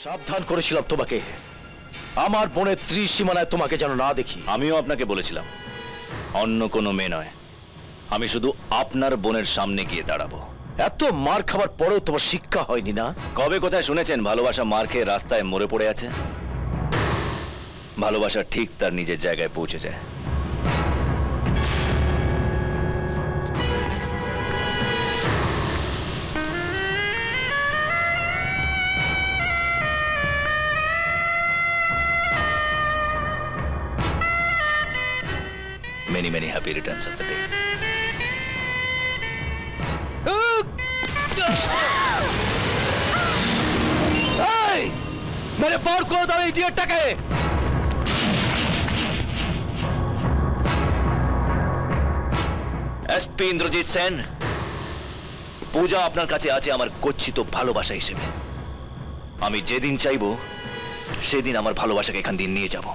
সাবধান করেছিলাম তোমাকে, আমার বোনের ত্রিসীমানায় তোমাকে যেন না দেখি। আমিও আপনাকে বলেছিলাম অন্য কোনো মেয়ে নয়, আমি শুধু আপনার বোনের সামনে গিয়ে দাঁড়াবো। এত মার খাবার পরেও তোমার শিক্ষা হয়নি না? কবে কোথায় শুনেছেন ভালোবাসা মার খেয়ে রাস্তায় মরে পড়ে আছে? ভালোবাসা ঠিক তার নিজের জায়গায় পৌঁছে যায়। Many, many happy returns of the day. मेरे पार को दो इडियट टके। एसपी इंद्रजीत सेन, पूजा আপনার কাছে আছে আমার গচ্ছিত ভালোবাসা হিসেবে। আমি যেদিন চাইবো সেদিন আমার ভালোবাসাকে এখান দিয়ে নিয়ে যাব।